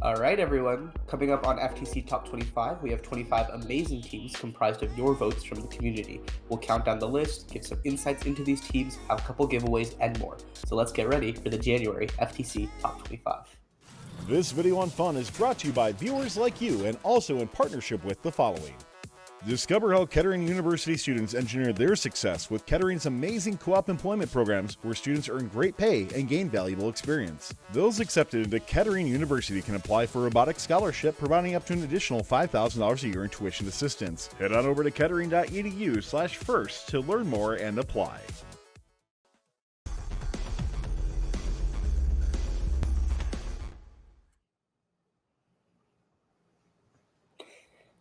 All right, everyone. Coming up on FTC Top 25, we have 25 amazing teams comprised of your votes from the community. We'll count down the list, give some insights into these teams, have a couple giveaways, and more. So let's get ready for the January FTC Top 25. This video on fun is brought to you by viewers like you and also in partnership with the following. Discover how Kettering University students engineer their success with Kettering's amazing co-op employment programs where students earn great pay and gain valuable experience. Those accepted into Kettering University can apply for a robotics scholarship providing up to an additional $5,000 a year in tuition assistance. Head on over to kettering.edu/first to learn more and apply.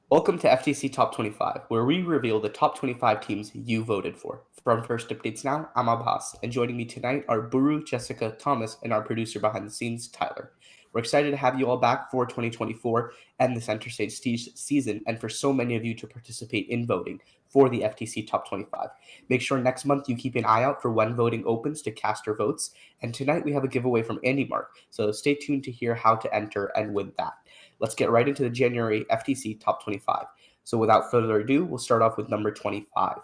Welcome to FTC Top 25, where we reveal the top 25 teams you voted for. From First Updates Now, I'm Abbas, and joining me tonight are Buru, Jessica, Thomas, and our producer behind the scenes, Tyler. We're excited to have you all back for 2024 and the CENTERSTAGE season, and for so many of you to participate in voting for the FTC Top 25. Make sure next month you keep an eye out for when voting opens to cast your votes, and tonight we have a giveaway from Andy Mark, so stay tuned to hear how to enter and win that. Let's get right into the January FTC Top 25. So without further ado, we'll start off with number 25.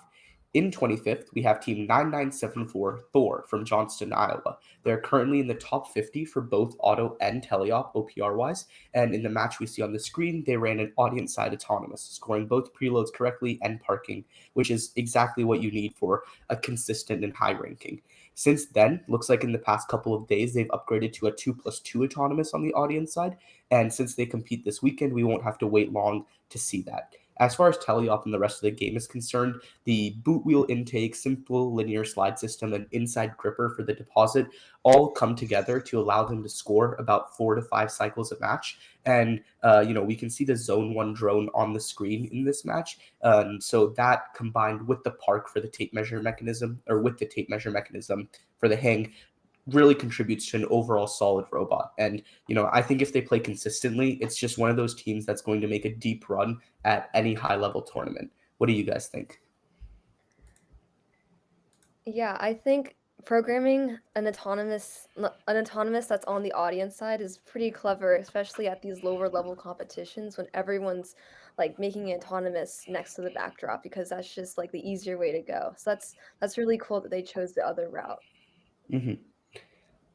In 25th, we have Team 9974 Thor from Johnston, Iowa. They're currently in the top 50 for both auto and teleop OPR-wise, and in the match we see on the screen, they ran an audience-side autonomous, scoring both preloads correctly and parking, which is exactly what you need for a consistent and high ranking. Since then, looks like in the past couple of days, they've upgraded to a 2+2 autonomous on the audience side, and since they compete this weekend, we won't have to wait long to see that. As far as teleop and the rest of the game is concerned, the boot wheel intake, simple linear slide system, and inside gripper for the deposit all come together to allow them to score about 4 to 5 cycles a match. And, we can see the zone 1 drone on the screen in this match. So that combined with the park for the tape measure mechanism, or with the tape measure mechanism for the hang, really contributes to an overall solid robot. And, I think if they play consistently, it's just one of those teams that's going to make a deep run at any high level tournament. What do you guys think? Yeah, I think programming an autonomous that's on the audience side is pretty clever, especially at these lower level competitions when everyone's like making it autonomous next to the backdrop because that's just like the easier way to go. So that's really cool that they chose the other route. Mm-hmm.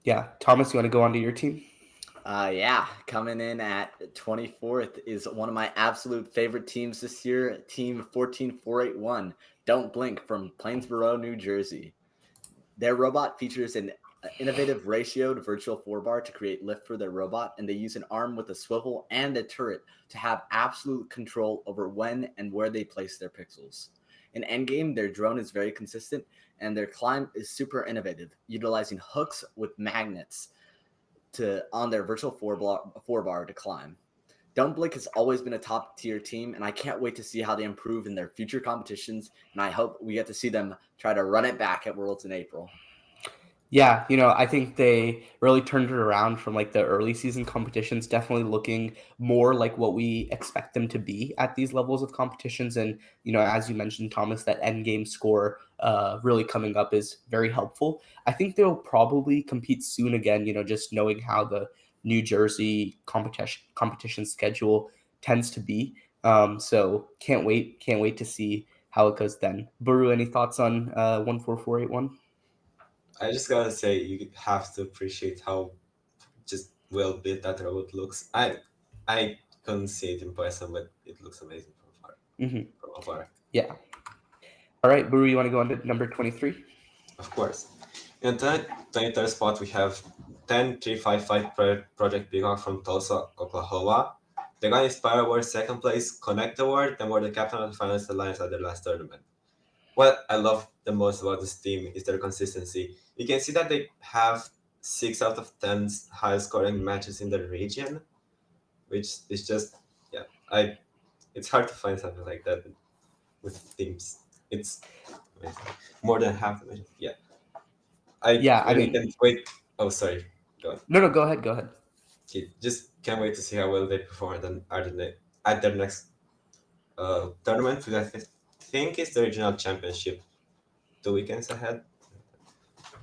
Yeah, Thomas, you want to go on to your team? Coming in at 24th is one of my absolute favorite teams this year, Team 14481, Don't Blink from Plainsboro, New Jersey. Their robot features an innovative ratioed virtual 4-bar to create lift for their robot, and they use an arm with a swivel and a turret to have absolute control over when and where they place their pixels. In endgame, their drone is very consistent, and their climb is super innovative, utilizing hooks with magnets on their virtual 4-bar to climb. Don't Blink has always been a top tier team, and I can't wait to see how they improve in their future competitions, and I hope we get to see them try to run it back at Worlds in April. Yeah, I think they really turned it around from like the early season competitions, definitely looking more like what we expect them to be at these levels of competitions. And, as you mentioned, Thomas, that end game score really coming up is very helpful. I think they'll probably compete soon again, just knowing how the New Jersey competition schedule tends to be. So can't wait to see how it goes then. Buru, any thoughts on 14481? I just gotta say, you have to appreciate how just well built that robot looks. I couldn't see it in person, but it looks amazing from far. Mm-hmm. From afar. Yeah. All right, Buru, you want to go on to number 23? Of course. In the 23rd spot, we have 10355 Project Peacock from Tulsa, Oklahoma. They got Inspire Award second place, Connect Award, and were the captain of the Finals Alliance at their last tournament. What I love the most about this team is their consistency. You can see that they have 6 out of 10 high scoring matches in the region, which is just, it's hard to find something like that with teams. It's amazing. More than half the matches. Yeah. I can't wait. Oh, sorry. Go on. No, go ahead. Okay, just can't wait to see how well they perform at their next tournament, which I think is the regional championship 2 weekends ahead.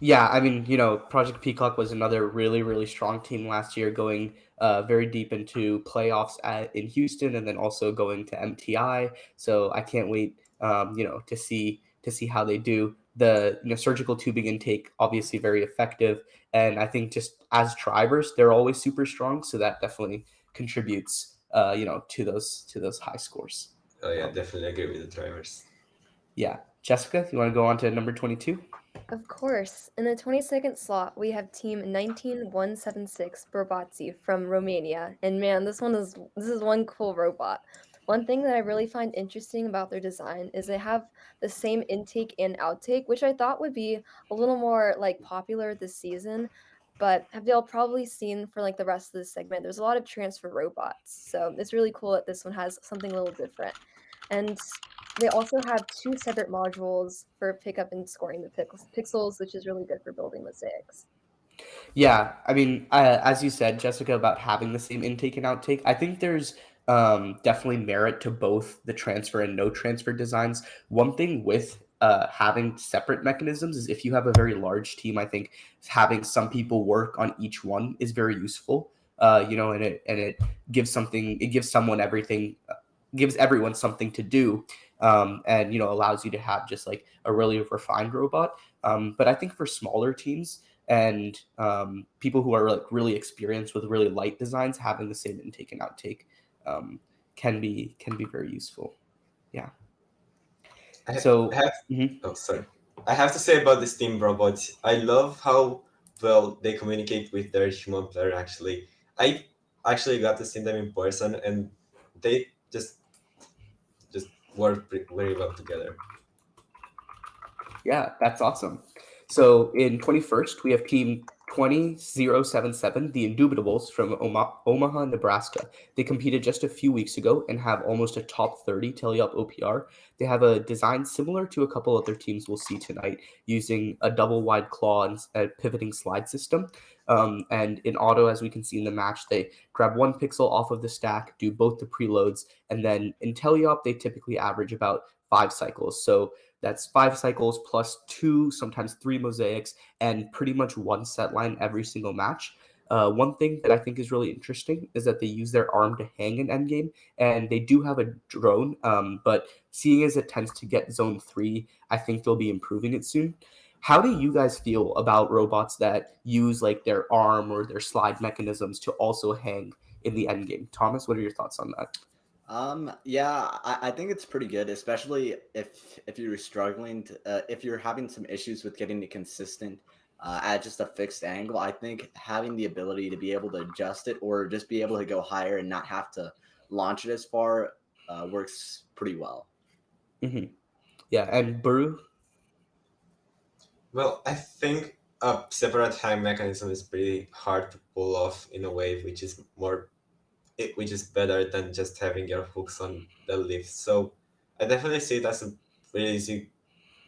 Yeah, I mean, Project Peacock was another really, really strong team last year, going very deep into playoffs in Houston, and then also going to MTI. So I can't wait, to see how they do. The surgical tubing intake obviously very effective, and I think just as drivers, they're always super strong. So that definitely contributes, to those high scores. Oh yeah, Um, definitely agree with the drivers. yeah, Jessica, you want to go on to number 22? Of course. In the 22nd slot, we have team 19176 Robotics from Romania. And man, this is one cool robot. One thing that I really find interesting about their design is they have the same intake and outtake, which I thought would be a little more like popular this season. But have y'all probably seen for like the rest of this segment, there's a lot of transfer robots. So it's really cool that this one has something a little different. And they also have two separate modules for pickup and scoring the pixels, which is really good for building mosaics. Yeah, I mean, as you said, Jessica, about having the same intake and outtake, I think there's definitely merit to both the transfer and no transfer designs. One thing with having separate mechanisms is if you have a very large team, I think having some people work on each one is very useful. And it gives someone everything, gives everyone something to do, and allows you to have just like a really refined robot. But I think for smaller teams and people who are like really experienced with really light designs, having the same intake and outtake um, can be very useful. Yeah. I So have mhm. oh sorry. I have to say about this team robots, I love how well they communicate with their human player actually. I actually got to see them in person and they just work very well together. Yeah, that's awesome. So in 21st, we have team 20077, the Indubitables from Omaha, Nebraska. They competed just a few weeks ago and have almost a top 30 teleup OPR. They have a design similar to a couple other teams we'll see tonight, using a double wide claw and a pivoting slide system. And in auto, as we can see in the match, they grab one pixel off of the stack, do both the preloads, and then in teleup, they typically average about 5 cycles. So that's 5 cycles plus two, sometimes three mosaics, and pretty much one set line every single match. One thing that I think is really interesting is that they use their arm to hang in endgame, and they do have a drone, but seeing as it tends to get zone 3, I think they'll be improving it soon. How do you guys feel about robots that use like their arm or their slide mechanisms to also hang in the endgame? Thomas, what are your thoughts on that? Yeah, I think it's pretty good, especially if you're struggling to, if you're having some issues with getting it consistent at just a fixed angle. I think having the ability to be able to adjust it or just be able to go higher and not have to launch it as far works pretty well. Hmm. Yeah, and Buru. Well, I think a separate hang mechanism is pretty hard to pull off in a way which is better than just having your hooks on the lift. So I definitely see it as a really easy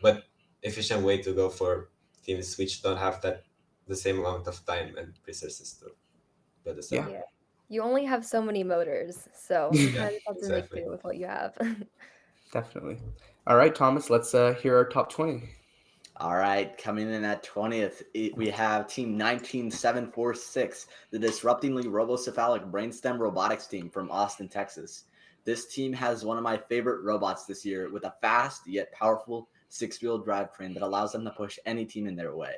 but efficient way to go for teams which don't have the same amount of time and resources to build this Yeah. up. Yeah. You only have so many motors, so you Yeah, kind of have to make exactly. do with what you have. Definitely. All right, Thomas, let's hear our top 20. All right, coming in at 20th, we have Team 19746, the disruptingly robocephalic brainstem robotics team from Austin, Texas. This team has one of my favorite robots this year with a fast yet powerful six-wheel drivetrain that allows them to push any team in their way.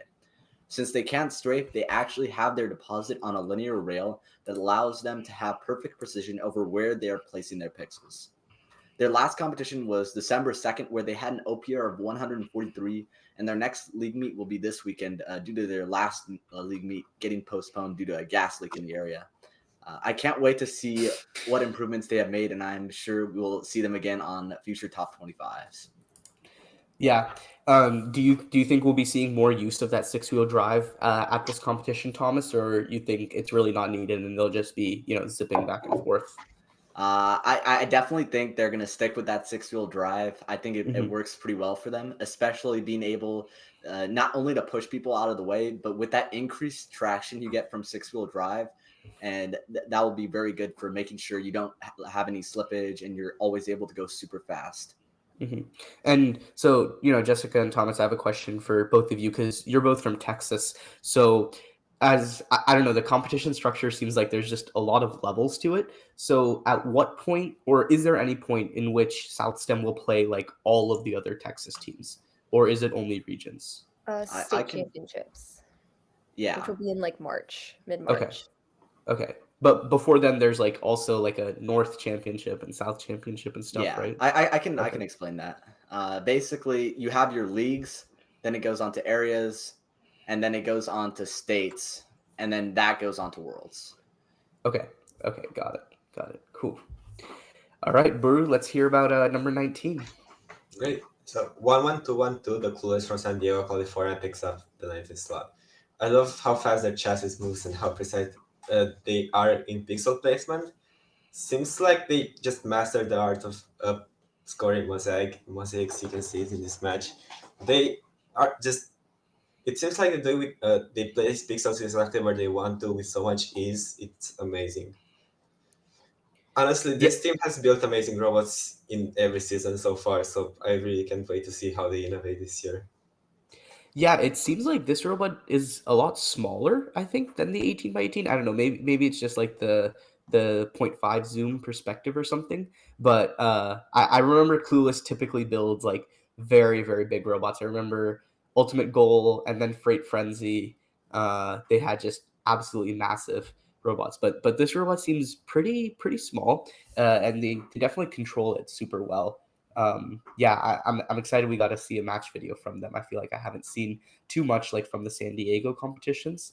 Since they can't strafe, they actually have their deposit on a linear rail that allows them to have perfect precision over where they are placing their pixels. Their last competition was December 2nd, where they had an OPR of 143, and their next league meet will be this weekend due to their last league meet getting postponed due to a gas leak in the area. I can't wait to see what improvements they have made, and I'm sure we'll see them again on future top 25s. Yeah. Do you think we'll be seeing more use of that six-wheel drive at this competition, Thomas, or you think it's really not needed and they'll just be, zipping back and forth? I definitely think they're going to stick with that six-wheel drive. I think it Hmm. works pretty well for them, especially being able not only to push people out of the way, but with that increased traction you get from six-wheel drive. And that will be very good for making sure you don't have any slippage and you're always able to go super fast. Hmm. And so, Jessica and Thomas, I have a question for both of you because you're both from Texas. So, as I don't know, the competition structure seems like there's just a lot of levels to it. So, at what point, or is there any point in which South STEM will play like all of the other Texas teams, or is it only regions? I State can, championships, which yeah, will be in like March, Okay, mid-March. okay. But before then, there's like also like a North Championship and South Championship and stuff, yeah. right? I Okay. can explain that. Basically, you have your leagues, then it goes on to areas, and then it goes on to states, and then that goes on to worlds. Okay. Okay. Got it. Got it. Cool. All right, Buru, let's hear about number 19. Great. So 1-1-2-1-2, the Clueless from San Diego, California picks up the 19th slot. I love how fast their chassis moves and how precise they are in pixel placement. Seems like they just mastered the art of scoring mosaics. You can see it in this match. They are just. It seems like they place pixels exactly where they want to with so much ease. It's amazing. Honestly, Yeah, this team has built amazing robots in every season so far, so I really can't wait to see how they innovate this year. yeah. It seems like this robot is a lot smaller, I think, than the 18 by 18. I don't know. Maybe it's just like the point 0.5 zoom perspective or something. But I remember Clueless typically builds like very very big robots. I remember Ultimate Goal and then Freight Frenzy. They had just absolutely massive robots. But this robot seems pretty small, and they definitely control it super well. Yeah, I'm excited we got to see a match video from them. I feel like I haven't seen too much like from the San Diego competitions.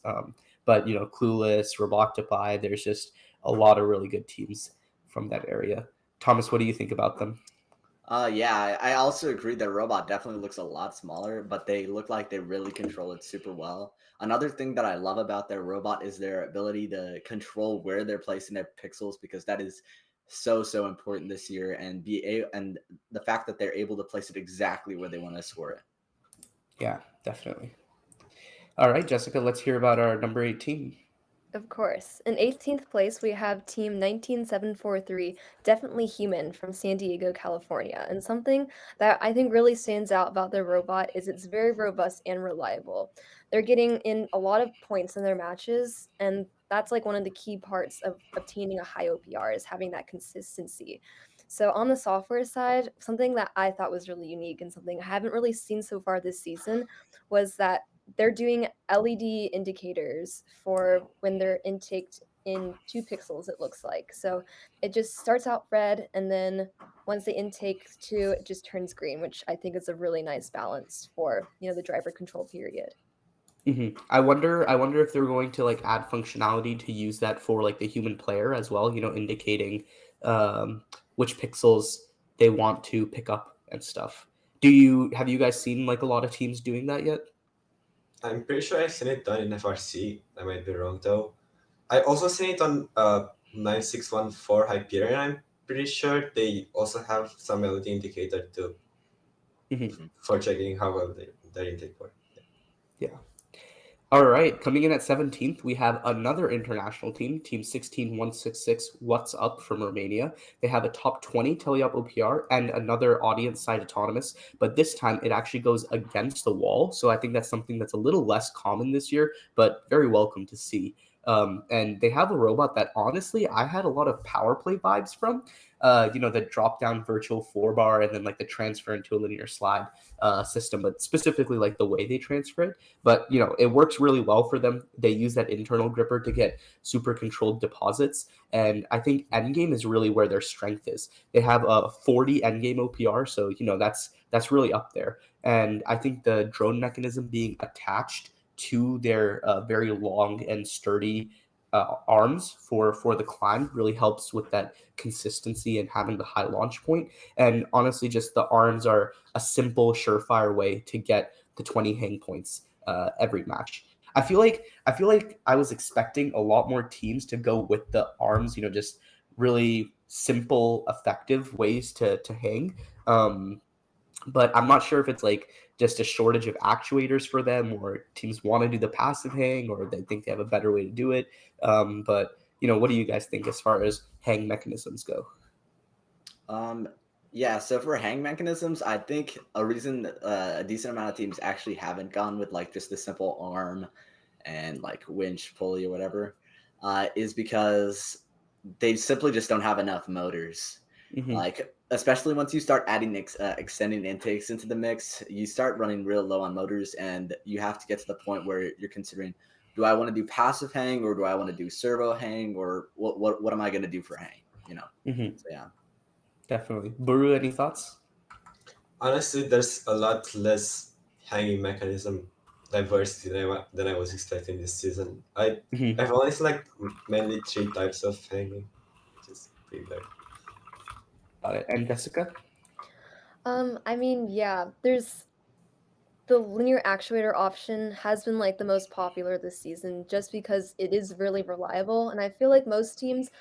But Clueless, Roboctify, there's just a lot of really good teams from that area. Thomas, what do you think about them? Yeah, I also agree that robot definitely looks a lot smaller, but they look like they really control it super well. Another thing that I love about their robot is their ability to control where they're placing their pixels because that is so important this year, and the fact that they're able to place it exactly where they want to score it. Yeah, definitely. All right, Jessica, let's hear about our number 18. Of course. In 18th place, we have Team 19743, Definitely Human from San Diego, California. And something that I think really stands out about their robot is it's very robust and reliable. They're getting in a lot of points in their matches, and that's like one of the key parts of obtaining a high OPR is having that consistency. So on the software side, something that I thought was really unique and something I haven't really seen so far this season was that they're doing LED indicators for when they're intaked in 2 pixels, it looks like. So it just starts out red, and then once they intake 2, it just turns green, which I think is a really nice balance for, the driver control period. I wonder if they're going to like add functionality to use that for like the human player as well. Indicating um, which pixels they want to pick up and stuff. Have you guys seen like a lot of teams doing that yet? I'm pretty sure I've seen it done in FRC. I might be wrong though. I also seen it on 9614 Hyperion. I'm pretty sure they also have some LED indicator too Mhm. Mhm. for checking how well their intake work. Yeah. All right, coming in at 17th, we have another international team, Team 16166, What's Up from Romania. They have a top 20 Teleop OPR and another audience side autonomous, but this time it actually goes against the wall. So I think that's something that's a little less common this year, but very welcome to see. And they have a robot that honestly I had a lot of power play vibes from. The drop down virtual 4 bar and then like the transfer into a linear slide system, but specifically like the way they transfer it. But it works really well for them. They use that internal gripper to get super controlled deposits, and I think endgame is really where their strength is. They have a 40 endgame OPR, so that's really up there. And I think the drone mechanism being attached to their very long and sturdy arms for the climb really helps with that consistency and having the high launch point. And honestly, just the arms are a simple, surefire way to get the 20 hang points every match. I feel like I was expecting a lot more teams to go with the arms, just really simple, effective ways to hang. But I'm not sure if it's like just a shortage of actuators for them, or teams want to do the passive hang, or they think they have a better way to do it. But what do you guys think as far as hang mechanisms go? Um, Yeah, so for hang mechanisms, I think a reason that, a decent amount of teams actually haven't gone with like just the simple arm and like winch, pulley, or whatever, is because they simply just don't have enough motors. Hmm. Like, especially once you start adding extending intakes into the mix, you start running real low on motors, and you have to get to the point where you're considering, do I want to do passive hang or do I want to do servo hang, or what am I going to do for hang? You know. Hmm. So yeah. Definitely. Buru, any thoughts? Honestly, there's a lot less hanging mechanism diversity than I was expecting this season. Hmm. I've only seen like mainly three types of hanging, which is pretty good. Got it. And Jessica? I mean, yeah, there's the linear actuator option has been like the most popular this season just because it is really reliable. And I feel like most teams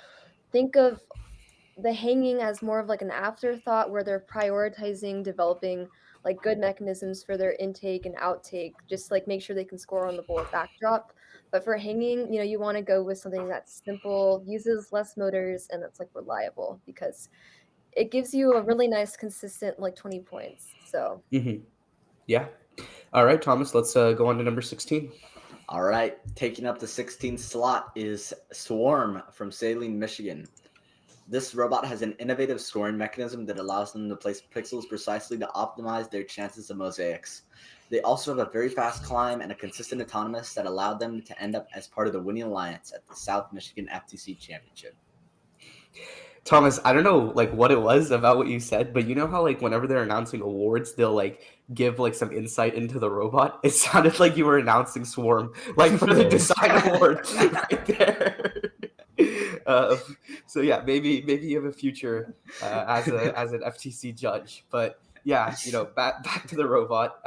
think of the hanging as more of like an afterthought where they're prioritizing developing like good mechanisms for their intake and outtake, just like make sure they can score on the bullet backdrop. But for hanging, you want to go with something that's simple, uses less motors, and that's like reliable because it gives you a really nice, consistent like 20 points. So Hmm. Yeah. All right, Thomas, let's go on to number 16. All right, taking up the 16th slot is Swarm from Saline, Michigan. This robot has an innovative scoring mechanism that allows them to place pixels precisely to optimize their chances of mosaics. They also have a very fast climb and a consistent autonomous that allowed them to end up as part of the winning alliance at the South Michigan FTC Championship. Thomas, I don't know like what it was about what you said, but you know how like whenever they're announcing awards, they'll like give like some insight into the robot. It sounded like you were announcing Swarm, like for the design award right there. Uh, so yeah, maybe you have a future as an FTC judge, but yeah, back to the robot.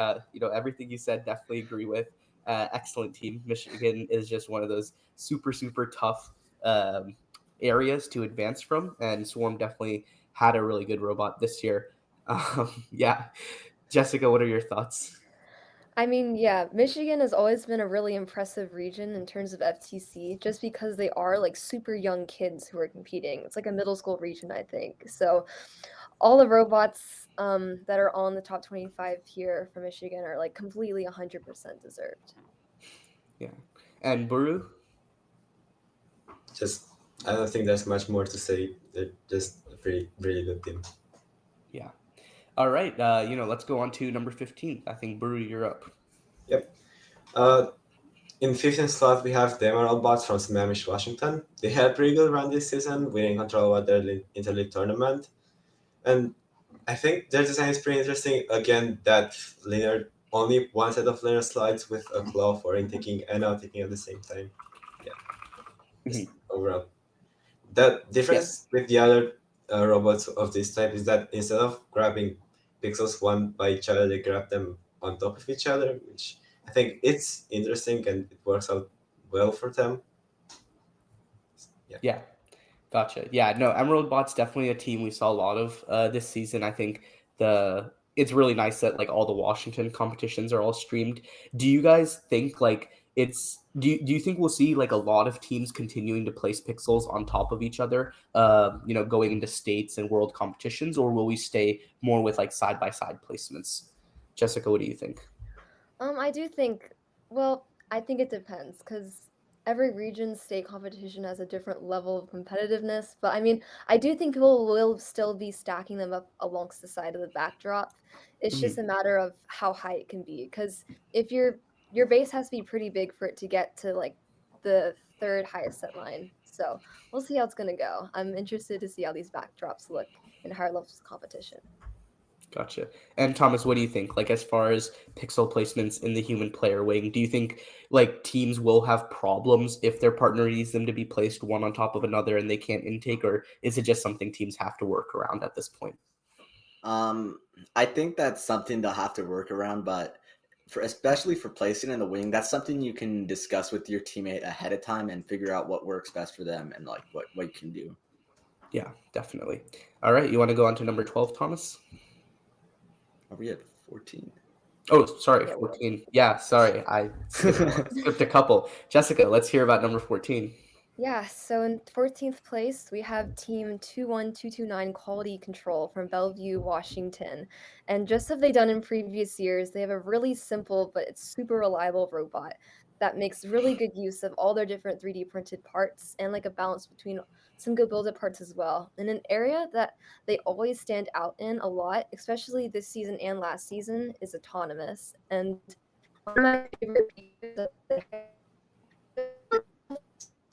Everything you said, definitely agree with. Excellent team. Michigan is just one of those super tough areas to advance from, and Swarm definitely had a really good robot this year. Yeah, Jessica, what are your thoughts? I mean, yeah, Michigan has always been a really impressive region in terms of FTC, just because they are like super young kids who are competing. It's like a middle school region, I think. So all the robots that are on the top 25 here for Michigan are like completely 100% deserved. Yeah, and Buru. Just I don't think there's much more to say. They're just a pretty really good team. Yeah. All right. Let's go on to number 15. I think Buru, you're up. Yep. Uh, in 15th slot, we have the Emerald Bots from Sammamish, Washington. They had a pretty good run this season, winning control of their interleague tournament. And I think their design is pretty interesting. Again, that linear, only one set of linear slides with a claw for intaking and outtaking at the same time. Yeah, just overall. The difference with the other robots of this type is that instead of grabbing pixels one by each other, they grab them on top of each other, which I think it's interesting and it works out well for them. Yeah. Gotcha. Yeah, no, Emerald Bot's definitely a team we saw a lot of this season. I think it's really nice that like all the Washington competitions are all streamed. Do you guys think like do you think we'll see like a lot of teams continuing to place pixels on top of each other, going into states and world competitions, or will we stay more with like side by side placements? Jessica, what do you think? I do think, well, I think it depends because every region state competition has a different level of competitiveness. But I mean, I do think people will still be stacking them up alongst the side of the backdrop. It's just a matter of how high it can be. Because if your base has to be pretty big for it to get to like the third highest set line. So we'll see how it's gonna go. I'm interested to see how these backdrops look in higher levels of competition. Gotcha. And Thomas, what do you think? Like, as far as pixel placements in the human player wing, do you think like teams will have problems if their partner needs them to be placed one on top of another and they can't intake, or is it just something teams have to work around at this point? I think that's something they'll have to work around, but especially for placing in the wing, that's something you can discuss with your teammate ahead of time and figure out what works best for them and like what you can do. Yeah, definitely. All right, you want to go on to number 12, Thomas? Are we at 14? Oh, sorry, Yeah, 14. Yeah, sorry, I skipped a couple. Jessica, let's hear about number 14. Yeah, so in 14th place, we have Team 21229 Quality Control from Bellevue, Washington. And just as they've done in previous years, they have a really simple but it's super reliable robot that makes really good use of all their different 3D printed parts and like a balance between some good build-up parts as well. And an area that they always stand out in a lot, especially this season and last season, is autonomous. And one of my favorite pieces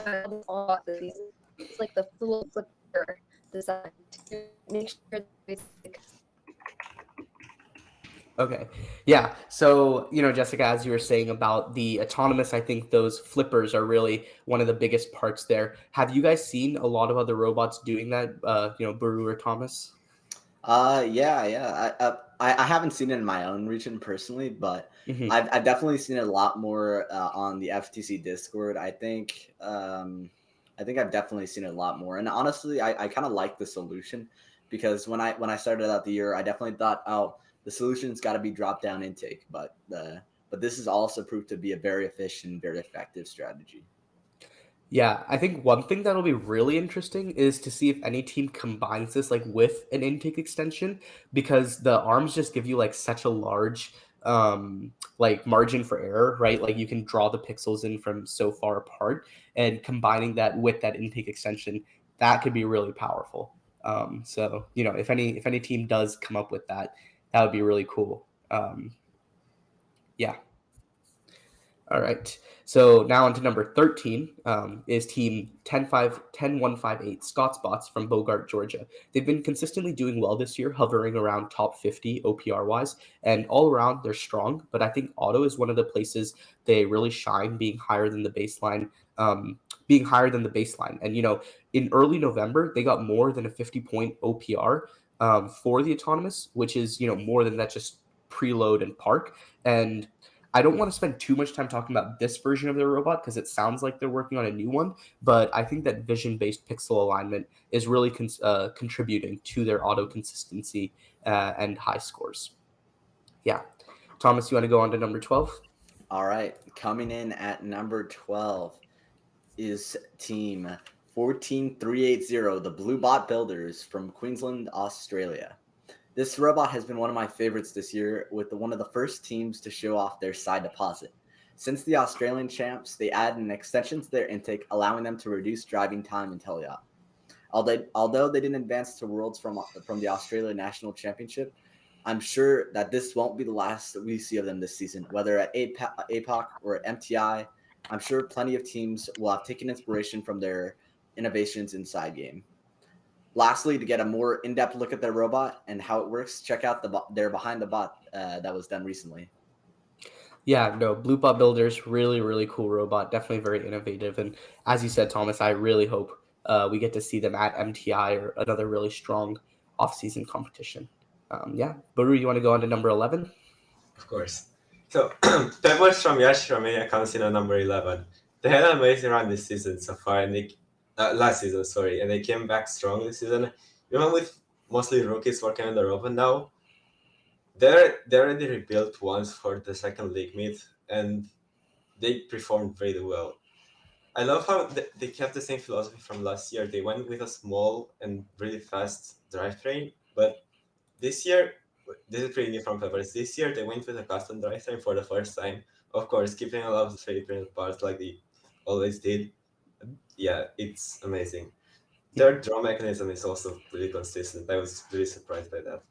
of all about the season. It's like the full flipper design to make sure that basic. Okay. Yeah. So, Jessica, as you were saying about the autonomous, I think those flippers are really one of the biggest parts there. Have you guys seen a lot of other robots doing that? Baru or Thomas? Yeah. I haven't seen it in my own region personally, but Hmm. I've definitely seen it a lot more on the FTC Discord. I think I've definitely seen it a lot more, and honestly, I kind of like the solution because when I started out the year, I definitely thought, oh, the solution's got to be drop down intake, but this has also proved to be a very efficient, very effective strategy. Yeah, I think one thing that'll be really interesting is to see if any team combines this like with an intake extension because the arms just give you like such a large like margin for error, right? Like you can draw the pixels in from so far apart and combining that with that intake extension, that could be really powerful. So, if any team does come up with that, that would be really cool. Yeah. All right. So now on to number 13 is team 10158 Scotsbots from Bogart, Georgia. They've been consistently doing well this year, hovering around top 50 OPR wise, and all around they're strong. But I think auto is one of the places they really shine, being higher than the baseline. Being higher than the baseline. And, in early November, they got more than a 50-point OPR for the autonomous, which is, more than that just preload and park. And I don't want to spend too much time talking about this version of their robot because it sounds like they're working on a new one, but I think that vision-based pixel alignment is really contributing to their auto consistency and high scores. Yeah. Thomas, you want to go on to number 12? All right, coming in at number 12 is team 14380, the Blue Bot Builders from Queensland, Australia. This robot has been one of my favorites this year, with one of the first teams to show off their side deposit. Since the Australian champs, they added an extension to their intake, allowing them to reduce driving time in teleop. Although they didn't advance to Worlds from the Australia National Championship, I'm sure that this won't be the last that we see of them this season, whether at APOC or at MTI. I'm sure plenty of teams will have taken inspiration from their innovations inside game. Lastly, to get a more in-depth look at their robot and how it works, check out their behind the bot that was done recently. Yeah, no, Blue Bot Builders, really, really cool robot. Definitely very innovative. And as you said, Thomas, I really hope we get to see them at MTI or another really strong off-season competition. Yeah, Baru, you want to go on to number 11? Of course. So, Pebbles from Yash Romania comes in at number 11. They had an amazing run this season so far, and last season, sorry, and they came back strong this season. Even with mostly rookies working on the robot now, they already rebuilt once for the second league meet, and they performed really well. I love how they kept the same philosophy from last year. They went with a small and really fast drivetrain, but this year, this is pretty new from Peppers. This year, they went with a custom drivetrain for the first time. Of course, keeping a lot of the 3D printed parts like they always did. Yeah, it's amazing. Their draw mechanism is also really consistent. I was really surprised by that.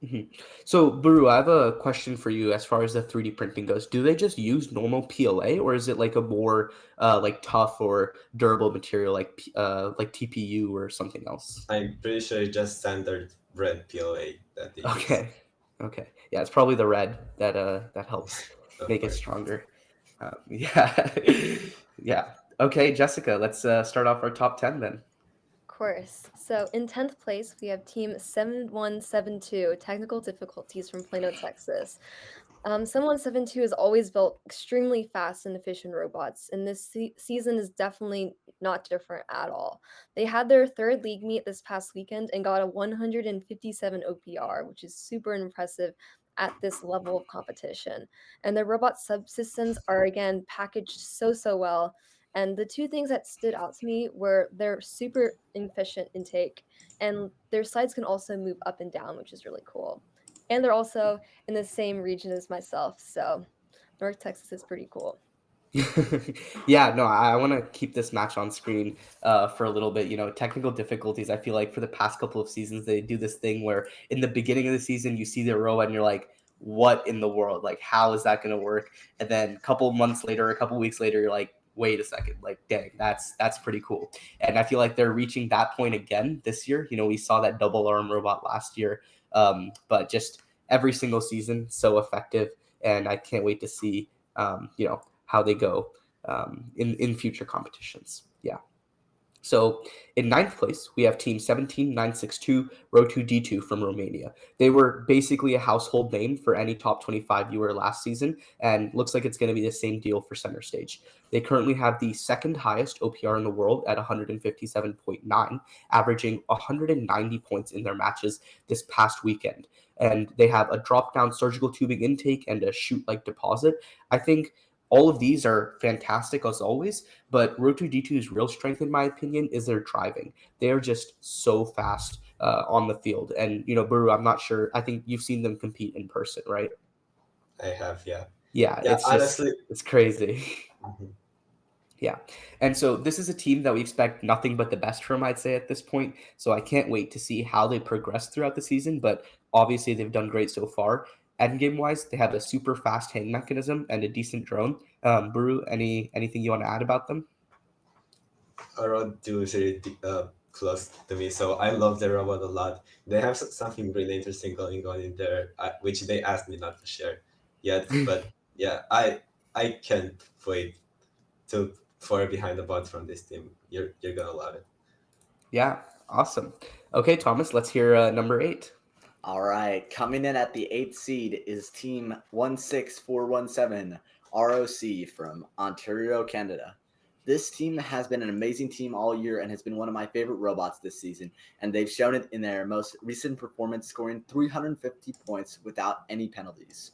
Mhm. So, Baru, I have a question for you as far as the 3D printing goes. Do they just use normal PLA, or is it like a more like tough or durable material like TPU or something else? I'm pretty sure it's just standard red PLA that they use. Okay, okay, yeah, it's probably the red that helps Of make it course. stronger. Yeah, yeah. Okay, Jessica, let's start off our top 10 then. Of course. So in 10th place, we have Team 7172, Technical Difficulties from Plano, Texas. 7172 has always built extremely fast and efficient robots, and this season is definitely not different at all. They had their third league meet this past weekend and got a 157 OPR, which is super impressive at this level of competition. And their robot subsystems are again packaged so well. And the two things that stood out to me were their super efficient intake, and their sides can also move up and down, which is really cool. And they're also in the same region as myself, so North Texas is pretty cool. Yeah, no, I want to keep this match on screen for a little bit. Technical difficulties. I feel like for the past couple of seasons, they do this thing where in the beginning of the season, you see their robot and you're like, what in the world? Like, how is that going to work? And then a couple months later, a couple weeks later, you're like, wait a second, like, dang, that's pretty cool. And I feel like they're reaching that point again this year. We saw that double arm robot last year, but just every single season, so effective. And I can't wait to see, how they go in future competitions. Yeah. So in ninth place, we have Team 17962 Rotu D2 from Romania. They were basically a household name for any top 25 viewer last season, and looks like it's going to be the same deal for Center Stage. They currently have the second highest OPR in the world at 157.9, averaging 190 points in their matches this past weekend. And they have a drop-down surgical tubing intake and a chute-like deposit. I think all of these are fantastic as always, but Road 2 D2's real strength, in my opinion, is their driving. They are just so fast on the field. And, Buru, I'm not sure. I think you've seen them compete in person, right? I have, yeah. Yeah, Yeah, it's honestly. it's crazy. Mhm. Yeah. And so this is a team that we expect nothing but the best from, I'd say, at this point. So I can't wait to see how they progress throughout the season. But obviously, they've done great so far. Endgame wise, they have a super fast hang mechanism and a decent drone. Buru, anything you want to add about them? Around 2 is really close to me, so I love the robot a lot. They have something really interesting going on in there, which they asked me not to share yet. But yeah, I can't wait to for behind the bot from this team. You're gonna love it. Yeah, awesome. Okay, Thomas, let's hear number 8. All right, coming in at the 8th seed is Team 16417 ROC from Ontario, Canada. This team has been an amazing team all year and has been one of my favorite robots this season, and they've shown it in their most recent performance, scoring 350 points without any penalties.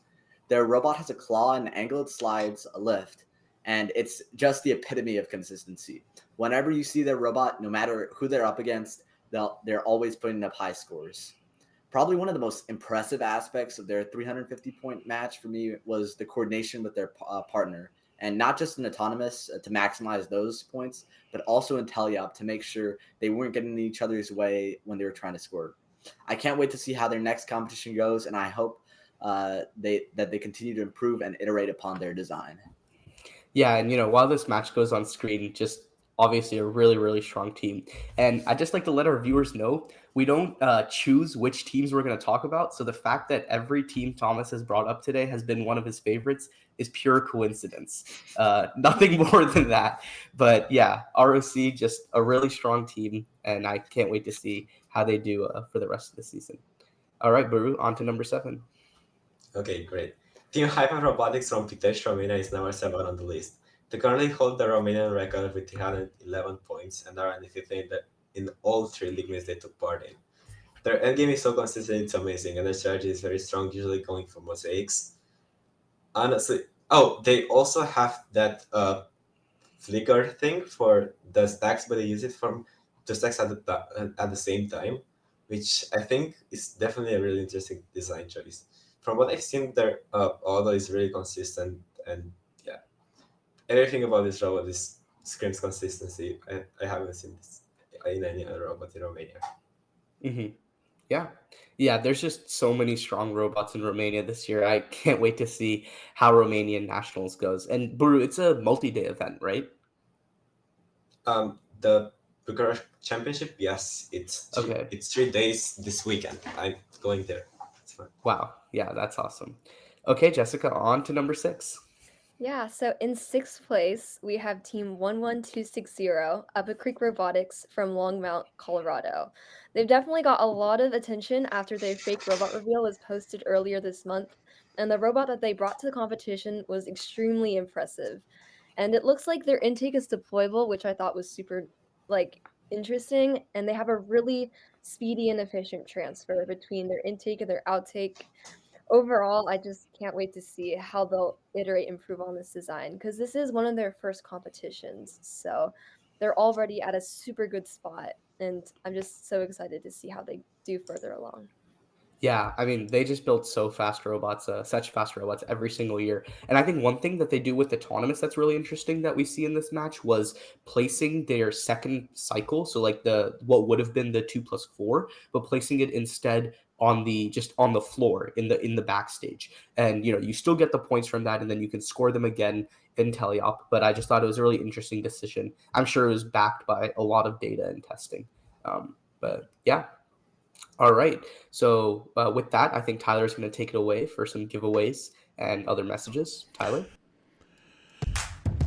Their robot has a claw, an angle it slides, a lift, and it's just the epitome of consistency. Whenever you see their robot, no matter who they're up against, they're always putting up high scores. Probably one of the most impressive aspects of their 350-point match for me was the coordination with their partner, and not just in autonomous to maximize those points, but also in teleop to make sure they weren't getting in each other's way when they were trying to score. I can't wait to see how their next competition goes, and I hope they continue to improve and iterate upon their design. Yeah, and while this match goes on screen, just obviously a really, really strong team. And I'd just like to let our viewers know we don't choose which teams we're going to talk about. So the fact that every team Thomas has brought up today has been one of his favorites is pure coincidence. Nothing more than that. But yeah, ROC, just a really strong team. And I can't wait to see how they do for the rest of the season. All right, Baru, on to number 7. Okay, great. Team Hyper Robotics from Pitești, Romania is number 7 on the list. They currently hold the Romanian record with 311 points and are undefeated in all 3 league meets they took part in. Their endgame is so consistent, it's amazing, and their strategy is very strong, usually going for mosaics. Honestly, they also have that flicker thing for the stacks, but they use it from 2 stacks at the same time, which I think is definitely a really interesting design choice. From what I've seen, their auto is really consistent, and yeah, everything about this robot screams consistency. I haven't seen this in any other robot in Romania. Mm-hmm. Yeah, there's just so many strong robots in Romania this year. I can't wait to see how Romanian Nationals goes. And Buru, it's a multi-day event, right? The Bucharest Championship, yes, it's Okay. it's 3 days this weekend. I'm going there. It's fun. Wow. Yeah, that's awesome. Okay, Jessica, on to number 6. Yeah, so in 6th place, we have Team 11260, Upper Creek Robotics from Longmount, Colorado. They've definitely got a lot of attention after their fake robot reveal was posted earlier this month, and the robot that they brought to the competition was extremely impressive. And it looks like their intake is deployable, which I thought was super, interesting, and they have a really speedy and efficient transfer between their intake and their outtake. overall, I just can't wait to see how they'll iterate, improve on this design because this is one of their first competitions. So they're already at a super good spot, and I'm just so excited to see how they do further along. Yeah, I mean, they just build such fast robots every single year. And I think one thing that they do with autonomous that's really interesting that we see in this match was placing their second cycle, so like the what would have been the 2+4, but placing it instead on the just on the floor in the backstage. And you still get the points from that, and then you can score them again in teleop. But I just thought it was a really interesting decision. I'm sure it was backed by a lot of data and testing. But yeah. All right. So with that, I think Tyler's going to take it away for some giveaways and other messages. Tyler?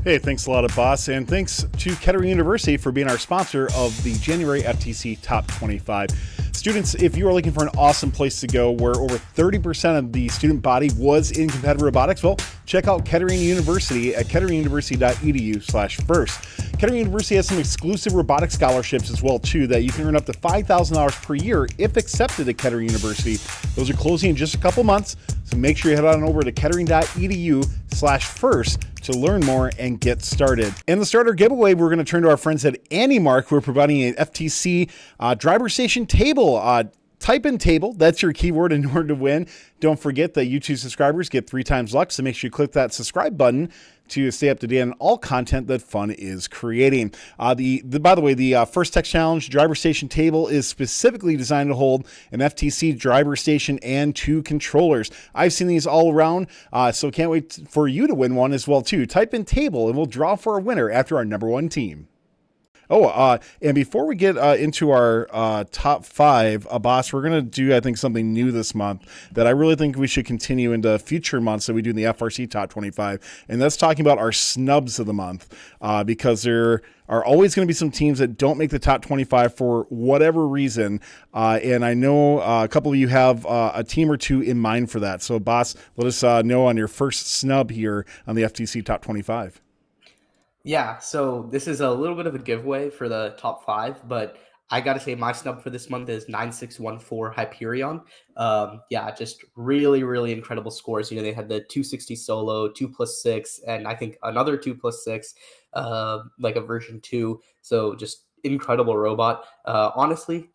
Hey, thanks a lot, boss, and thanks to Kettering University for being our sponsor of the January FTC Top 25. Students, if you are looking for an awesome place to go where over 30% of the student body was in competitive robotics, well, check out Kettering University at ketteringuniversity.edu/first. Kettering University has some exclusive robotics scholarships as well, too, that you can earn up to $5,000 per year if accepted at Kettering University. Those are closing in just a couple months, so make sure you head on over to kettering.edu/first to learn more and get started. In the starter giveaway, we're going to turn to our friends at AnyMark, who are providing an FTC driver station table. Type in table, that's your keyword in order to win. Don't forget that YouTube subscribers get 3 times luck, so make sure you click that subscribe button to stay up to date on all content that Fun is creating. By the way, the first text challenge driver station table is specifically designed to hold an FTC driver station and 2 controllers. I've seen these all around, so can't wait for you to win one as well too. Type in table and we'll draw for a winner after our number 1 team. And before we get into our top 5, boss, we're going to do, I think, something new this month that I really think we should continue into future months that we do in the FRC Top 25. And that's talking about our snubs of the month, because there are always going to be some teams that don't make the top 25 for whatever reason. And I know a couple of you have a team or two in mind for that. So, boss, let us know on your first snub here on the FTC Top 25. Yeah, so this is a little bit of a giveaway for the top 5, but I got to say my snub for this month is 9614 Hyperion. Yeah, just really, really incredible scores. They had the 260 solo, 2+6, and I think another 2+6, like a version 2. So just incredible robot. Honestly,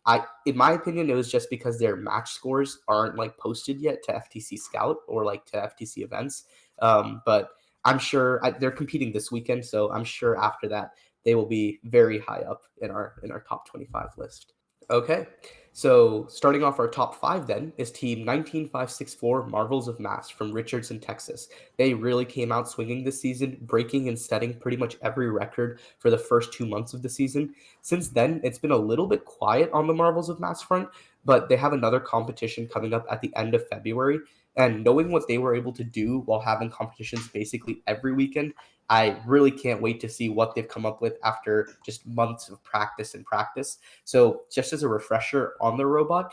in my opinion, it was just because their match scores aren't like posted yet to FTC Scout or like to FTC events. But I'm sure they're competing this weekend, so I'm sure after that they will be very high up in our top 25 list. Okay, so starting off our top 5 then is team 19564 Marvels of Mass from Richardson, Texas. They really came out swinging this season, breaking and setting pretty much every record for the first 2 months of the season. Since then, it's been a little bit quiet on the Marvels of Mass front, but they have another competition coming up at the end of February. And knowing what they were able to do while having competitions basically every weekend, I really can't wait to see what they've come up with after just months of practice. So just as a refresher on the robot,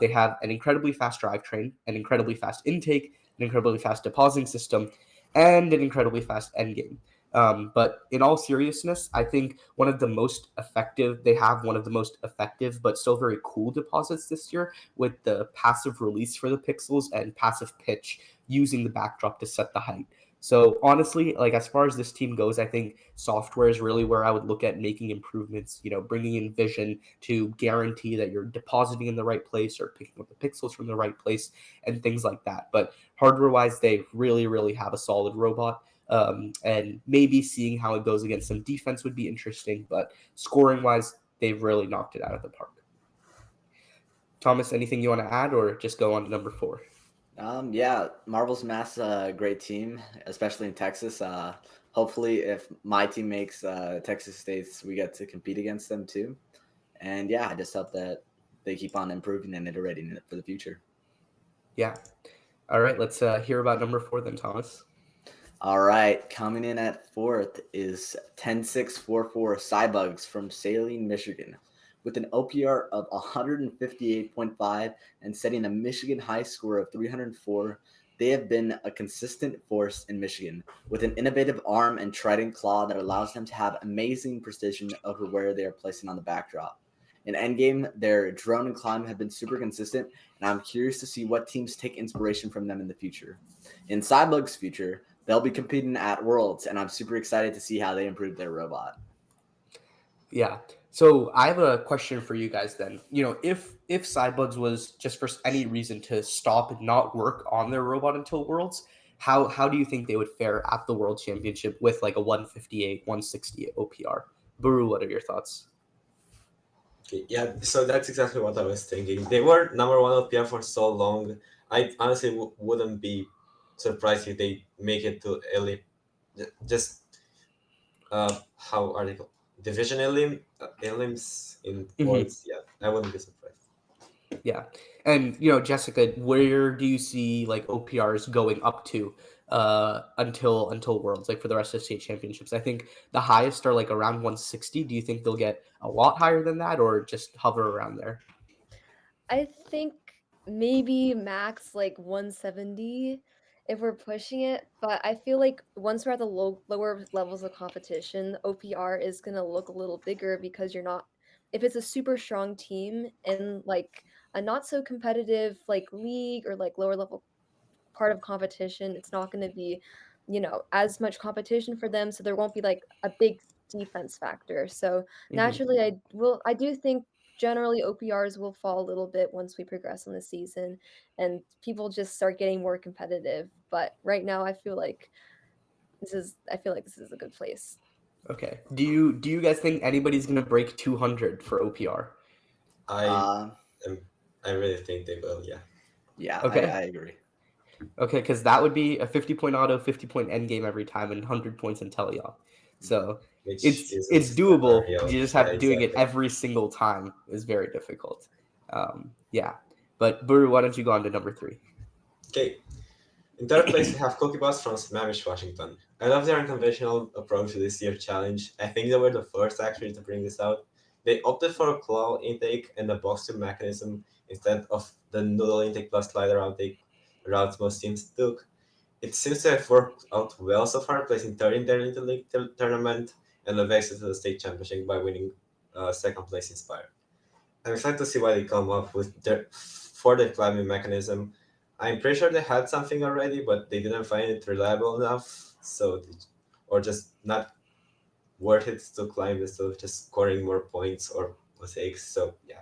they have an incredibly fast drivetrain, an incredibly fast intake, an incredibly fast depositing system, and an incredibly fast endgame. But in all seriousness, I think they have one of the most effective but still very cool deposits this year with the passive release for the pixels and passive pitch using the backdrop to set the height. So honestly, like as far as this team goes, I think software is really where I would look at making improvements, bringing in vision to guarantee that you're depositing in the right place or picking up the pixels from the right place and things like that. But hardware-wise, they really, really have a solid robot. And maybe seeing how it goes against some defense would be interesting, but scoring-wise, they've really knocked it out of the park. Thomas, anything you want to add or just go on to number 4? Yeah, Marvel's Mass, great team, especially in Texas. Hopefully, if my team makes Texas States, we get to compete against them too. And yeah, I just hope that they keep on improving and iterating it for the future. Yeah. All right, let's hear about number 4 then, Thomas. All right, coming in at 4th is 10644 Cybugs from Saline, Michigan. With an OPR of 158.5 and setting a Michigan high score of 304, they have been a consistent force in Michigan with an innovative arm and trident claw that allows them to have amazing precision over where they are placing on the backdrop. In Endgame, their drone and climb have been super consistent, and I'm curious to see what teams take inspiration from them in the future. In Cybug's future, they'll be competing at Worlds, and I'm super excited to see how they improve their robot. Yeah. So I have a question for you guys then. If Cybugs was just for any reason to stop and not work on their robot until Worlds, how do you think they would fare at the World Championship with like a 158, 168 OPR? Buru, what are your thoughts? Okay, yeah, so that's exactly what I was thinking. They were number one OPR for so long. I honestly wouldn't be surprised if they make it to elim. Just how are they called? Division elims in Worlds. Yeah, I wouldn't be surprised. Yeah. And Jessica, where do you see like OPRs going up to until Worlds, like for the rest of the state championships? I think the highest are like around 160. Do you think they'll get a lot higher than that or just hover around there? I think maybe max like 170 if we're pushing it, but I feel like once we're at the lower levels of competition, OPR is going to look a little bigger because you're not if it's a super strong team and like a not so competitive like league or like lower level part of competition, it's not going to be, as much competition for them, so there won't be like a big defense factor. So naturally, I do think generally OPRs will fall a little bit once we progress in the season and people just start getting more competitive. But right now, I feel like this is a good place. Okay. Do you guys think anybody's gonna break 200 for OPR? I Uh, I really think they will. Yeah. yeah, Okay. I agree. Okay, because that would be a 50-point auto, 50-point end game every time, and 100 points in teleop. So Which it's isn't doable. real. You just Yeah, have doing it exactly. every single time is very difficult. Yeah, but Buru, why don't you go on to number 3? Okay. In third place, we have Cookie Boss from Smash, Washington. I love their unconventional approach to this year's challenge. I think they were the first actually to bring this out. They opted for a claw intake and a box tube mechanism instead of the noodle intake plus slider outtake routes most teams took. It seems to have worked out well so far, placing third in their Interleague tournament and advancing to the state championship by winning second place in Spire. I'm excited to see what they come up with for the climbing mechanism. I'm pretty sure they had something already, but they didn't find it reliable enough, or just not worth it to climb instead of just scoring more points or mosaics. So yeah,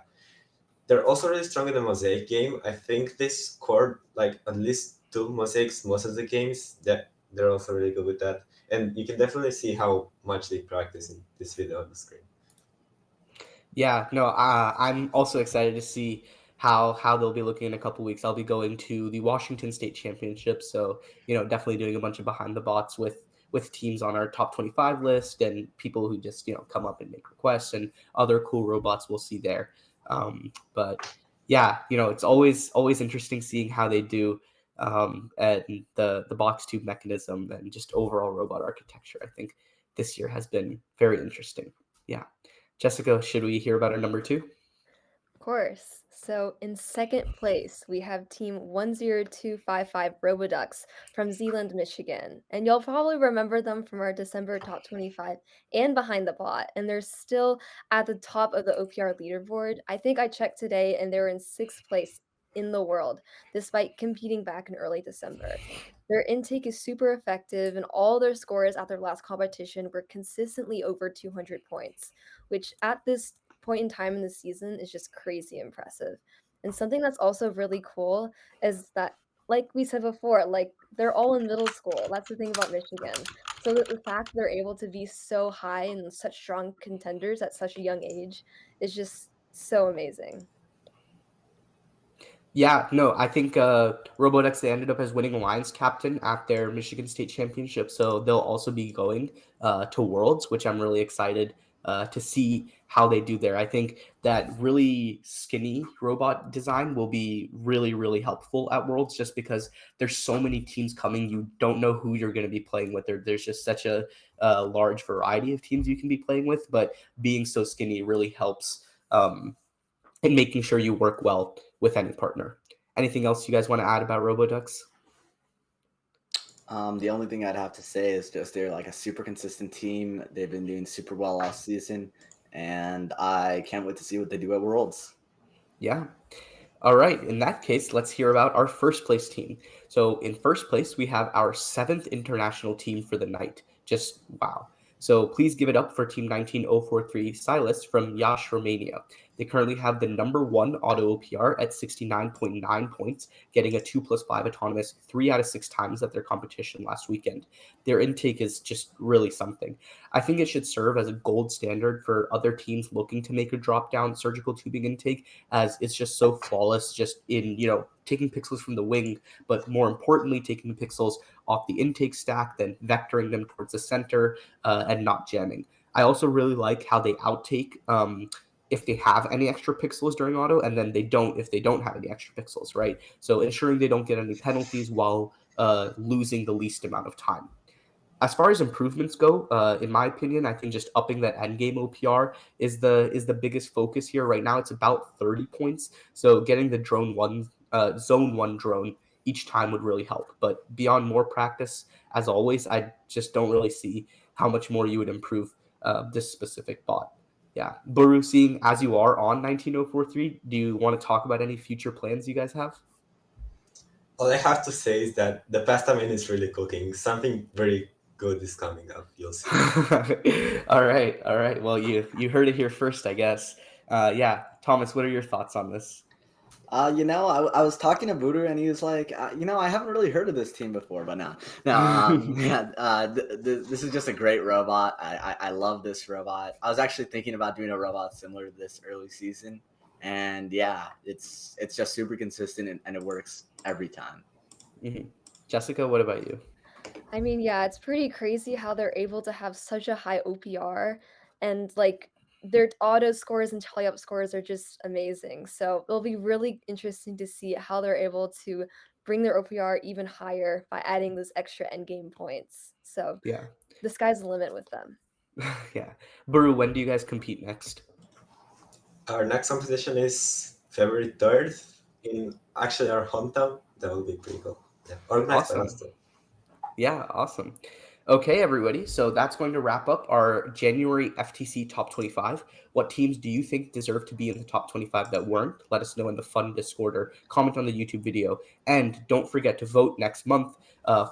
they're also really strong in the mosaic game. I think they scored like at least 2 mosaics most of the games. That they're also really good with that, and you can definitely see how much they practice in this video on the screen. Yeah, no, I'm also excited to see how they'll be looking in a couple weeks. I'll be going to the Washington State Championship, so definitely doing a bunch of behind the bots with teams on our top 25 list and people who just come up and make requests and other cool robots we'll see there. But yeah, it's always interesting seeing how they do and the box tube mechanism and just overall robot architecture. I think this year has been very interesting. Yeah. Jessica, should we hear about our number 2? Of course. So in second place, we have team 10255 Roboducks from Zeeland, Michigan. And you'll probably remember them from our December top 25 and behind the bot. And they're still at the top of the OPR leaderboard. I think I checked today and they're in 6th place in the world, despite competing back in early December. Their intake is super effective, and all their scores at their last competition were consistently over 200 points, which at this point in time in the season is just crazy impressive. And something that's also really cool is that, like we said before, like they're all in middle school. That's the thing about Michigan. So that the fact they're able to be so high and such strong contenders at such a young age is just so amazing. Yeah, no, I think Robotics, they ended up as winning Alliance captain at their Michigan State Championship, so they'll also be going to Worlds, which I'm really excited to see how they do there. I think that really skinny robot design will be really, really helpful at Worlds just because there's so many teams coming. You don't know who you're going to be playing with. There's just such a large variety of teams you can be playing with, but being so skinny really helps and making sure you work well with any partner. Anything else you guys want to add about Roboducks? The only thing I'd have to say is just they're like a super consistent team. They've been doing super well all season, and I can't wait to see what they do at Worlds. Yeah. All right. In that case, let's hear about our first place team. So in first place, we have our 7th international team for the night. Just wow. So please give it up for Team 19043 Silas from Yash, Romania. They currently have the number 1 auto OPR at 69.9 points, getting a 2+5 autonomous 3 out of 6 times at their competition last weekend. Their intake is just really something. I think it should serve as a gold standard for other teams looking to make a drop-down surgical tubing intake, as it's just so flawless just in, taking pixels from the wing, but more importantly, taking pixels off the intake stack, then vectoring them towards the center and not jamming. I also really like how they outtake if they have any extra pixels during auto, and then they don't if they don't have any extra pixels, right? So ensuring they don't get any penalties while losing the least amount of time. As far as improvements go, in my opinion, I think just upping that endgame OPR is the biggest focus here. Right now, it's about 30 points. So getting the zone one drone each time would really help. But beyond more practice, as always, I just don't really see how much more you would improve this specific bot. Yeah, Baru, seeing as you are on 19043, do you want to talk about any future plans you guys have? All I have to say is that the pasta menu is really cooking. Something very good is coming up. You'll see. All right. Well, you heard it here first, I guess. Yeah, Thomas, what are your thoughts on this? I was talking to Booter, and he was like, I haven't really heard of this team before, but no, yeah, this is just a great robot. I love this robot. I was actually thinking about doing a robot similar to this early season, and yeah, it's just super consistent and it works every time. Mm-hmm. Jessica, what about you? I mean, yeah, it's pretty crazy how they're able to have such a high OPR, and their auto scores and tally up scores are just amazing. So it'll be really interesting to see how they're able to bring their OPR even higher by adding those extra endgame points. So Yeah, the sky's the limit with them. yeah. Baru, when do you guys compete next? Our next competition is February 3rd in actually our hometown. That will be pretty cool. Yeah, organized by Awesome. us too. Yeah, awesome. Okay, everybody. So that's going to wrap up our January FTC Top 25. What teams do you think deserve to be in the top 25 that weren't? Let us know in the FUN Discord or comment on the YouTube video. And don't forget to vote next month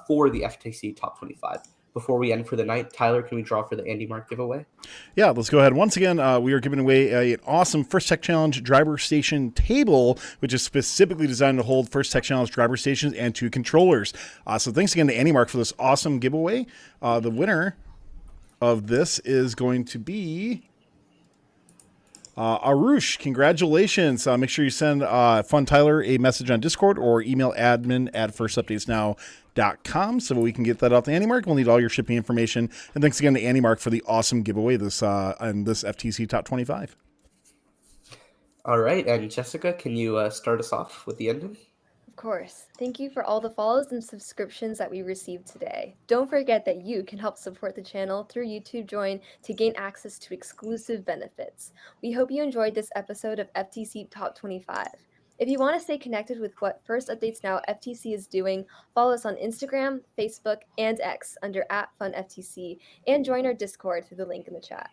for the FTC Top 25. Before we end for the night, Tyler, can we draw for the Andy Mark giveaway? Yeah, let's go ahead. Once again, we are giving away an awesome First Tech Challenge driver station table, which is specifically designed to hold First Tech Challenge driver stations and 2 controllers. So thanks again to Andy Mark for this awesome giveaway. The winner of this is going to be Arush. Congratulations. Make sure you send Fun Tyler a message on Discord or email admin@firstupdatesnow.com so we can get that out to Andy Mark. We'll need all your shipping information. And thanks again to Andy Mark for the awesome giveaway on this FTC Top 25. All right. And Jessica, can you start us off with the ending? Of course. Thank you for all the follows and subscriptions that we received today. Don't forget that you can help support the channel through YouTube Join to gain access to exclusive benefits. We hope you enjoyed this episode of FTC Top 25. If you want to stay connected with what First Updates Now FTC is doing, follow us on Instagram, Facebook, and X under @FunFTC, and join our Discord through the link in the chat.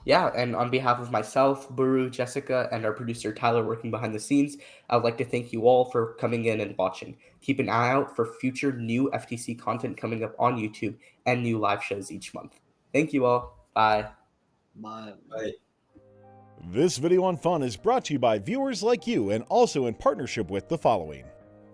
Yeah, and on behalf of myself, Baru, Jessica, and our producer Tyler working behind the scenes, I would like to thank you all for coming in and watching. Keep an eye out for future new FTC content coming up on YouTube and new live shows each month. Thank you all. Bye. Bye. Bye. This video on Fun is brought to you by viewers like you and also in partnership with the following.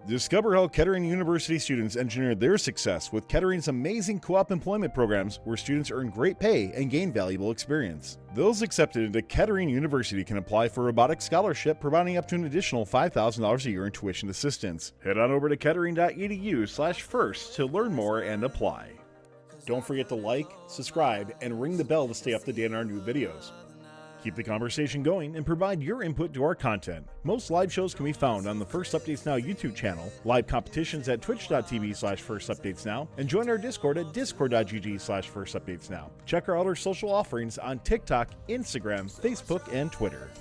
Discover how Kettering University students engineer their success with Kettering's amazing co-op employment programs where students earn great pay and gain valuable experience. Those accepted into Kettering University can apply for a robotics scholarship, providing up to an additional $5,000 a year in tuition assistance. Head on over to kettering.edu/first to learn more and apply. Don't forget to like, subscribe, and ring the bell to stay up to date on our new videos. Keep the conversation going and provide your input to our content. Most live shows can be found on the First Updates Now YouTube channel, live competitions at twitch.tv/firstupdatesnow, and join our Discord at discord.gg/firstupdatesnow. Check our other social offerings on TikTok, Instagram, Facebook, and Twitter.